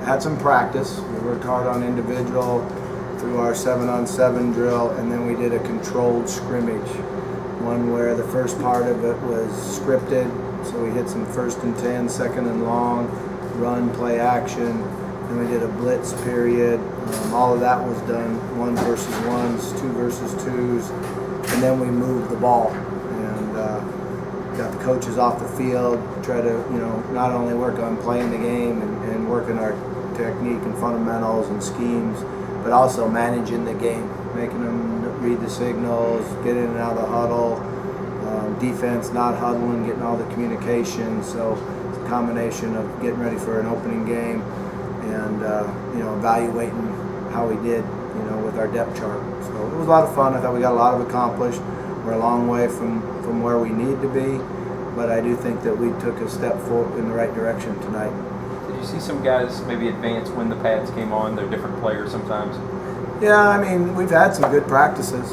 had some practice. We worked hard on individual through our 7-on-7 drill, and then we did a controlled scrimmage, one where the first part of it was scripted. So we hit some 1st and 10, 2nd and long, run, play action. Then we did a blitz period. All of that was done 1 versus 1s, 2 versus 2s, and then we moved the ball and got the coaches off the field, try to not only work on playing the game and working our technique and fundamentals and schemes, but also managing the game, making them read the signals, get in and out of the huddle, defense not huddling, getting all the communication. So it's a combination of getting ready for an opening game and evaluating how we did with our depth chart. So it was a lot of fun. I thought we got a lot of accomplished. We're a long way from where we need to be, but I do think that we took a step forward in the right direction tonight. Did you see some guys maybe advance when the pads came on? They're different players sometimes. Yeah, I mean, we've had some good practices.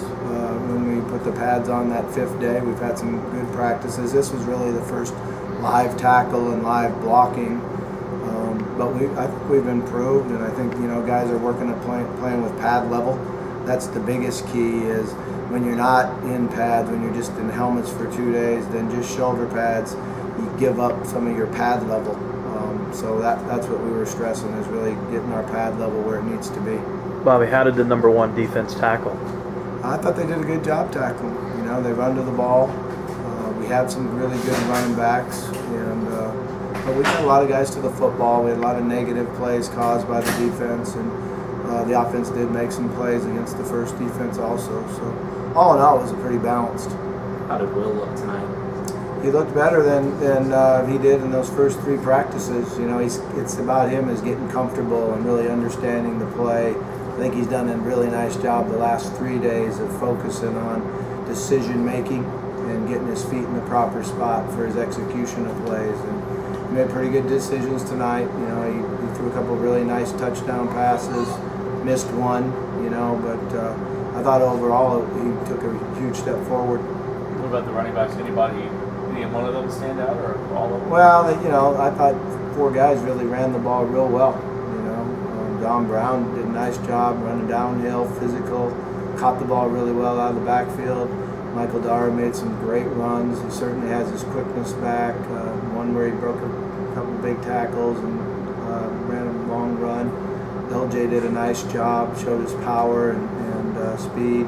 When we put the pads on that 5th day, we've had some good practices. This was really the first live tackle and live blocking. But I think we've improved, and I think guys are working at playing with pad level. That's the biggest key. Is when you're not in pads, when you're just in helmets for 2 days, then just shoulder pads, you give up some of your pad level. So that's what we were stressing, is really getting our pad level where it needs to be. Bobby, how did the number 1 defense tackle? I thought they did a good job tackling. They run to the ball. We had some really good running backs, but we had a lot of guys to the football. We had a lot of negative plays caused by the defense, and the offense did make some plays against the first defense also. So all in all, it was pretty balanced. How did Will look tonight? He looked better than he did in those first 3 practices. It's about him as getting comfortable and really understanding the play. I think he's done a really nice job the last 3 days of focusing on decision making and getting his feet in the proper spot for his execution of plays. And he made pretty good decisions tonight. He threw a couple of really nice touchdown passes, missed one, but I thought overall he took a huge step forward. What about the running backs? Any one of them stand out, or all of them? Well, I thought 4 guys really ran the ball real well. Don Brown did a nice job running downhill, physical, caught the ball really well out of the backfield. Michael Dara made some great runs. He certainly has his quickness back. One where he broke a couple of big tackles and ran a long run. LJ did a nice job, showed his power and speed.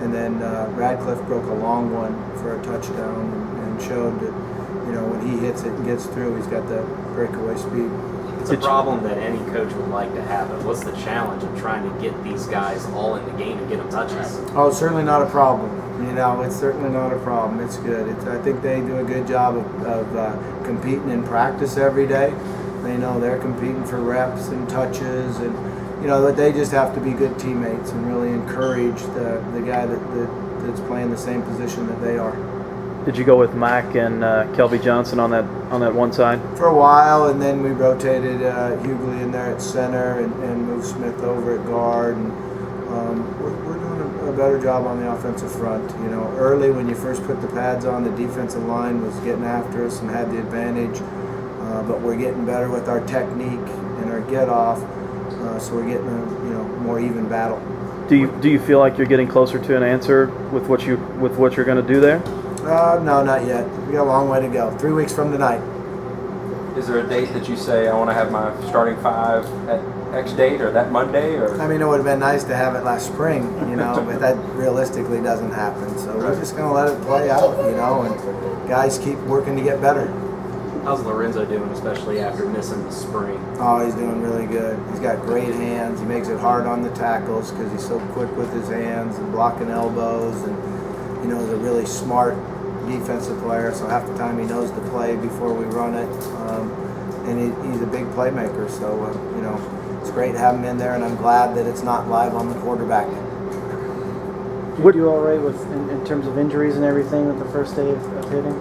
And then Radcliffe broke a long one for a touchdown and showed that when he hits it and gets through, he's got that breakaway speed. It's a problem that any coach would like to have. But what's the challenge of trying to get these guys all in the game and get them touches? Oh, it's certainly not a problem. It's certainly not a problem. It's good. I think they do a good job of competing in practice every day. They know they're competing for reps and touches, and they just have to be good teammates and really encourage the guy that's playing the same position that they are. Did you go with Mack and Kelby Johnson on that one side? For a while, and then we rotated Hughley in there at center and moved Smith over at guard. And we're doing a better job on the offensive front. Early when you first put the pads on, the defensive line was getting after us and had the advantage. But we're getting better with our technique and our get off, so we're getting a more even battle. Do you feel like you're getting closer to an answer with what you're going to do there? No, not yet. We got a long way to go. 3 weeks from tonight. Is there a date that you say I want to have my starting 5 at X date or that Monday? Or I mean, it would have been nice to have it last spring, but that realistically doesn't happen. So we're just going to let it play out, and guys keep working to get better. How's Lorenzo doing, especially after missing the spring? Oh, he's doing really good. He's got great hands. He makes it hard on the tackles because he's so quick with his hands and blocking elbows, and he's a really smart defensive player, so half the time he knows the play before we run it, and he's a big playmaker, so it's great to have him in there, and I'm glad that it's not live on the quarterback. Did you do all right with in terms of injuries and everything with the first day of hitting?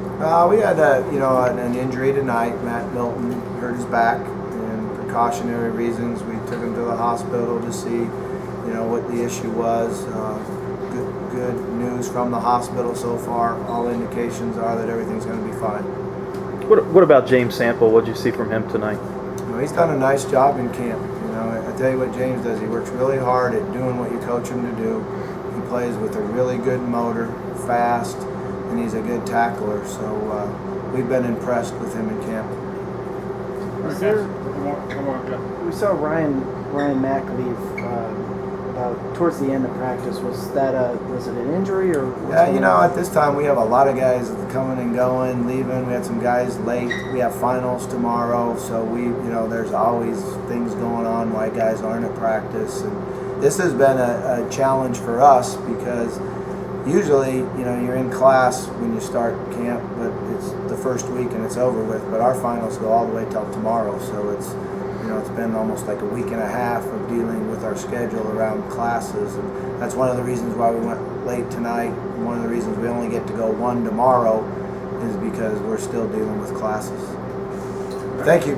We had an injury tonight. Matt Milton hurt his back, and precautionary reasons we took him to the hospital to see what the issue was. Good news from the hospital so far. All indications are that everything's going to be fine. What about James Sample? What did you see from him tonight? he's done a nice job in camp. I tell you what James does. He works really hard at doing what you coach him to do. He plays with a really good motor, fast, and he's a good tackler. So we've been impressed with him in camp. Is there, Come on, go. we saw Ryan Mack leave about towards the end of practice. Was it an injury or? what's Yeah, going on? at this time we have a lot of guys coming and going, leaving. We had some guys late. We have finals tomorrow, so there's always things going on why guys aren't at practice. And this has been a challenge for us because usually, you're in class when you start camp, but it's the first week and it's over with. But our finals go all the way till tomorrow, so it's been almost like a week and a half of dealing with our schedule around classes, and that's one of the reasons why we went late tonight. One of the reasons we only get to go one tomorrow is because we're still dealing with classes. Thank you.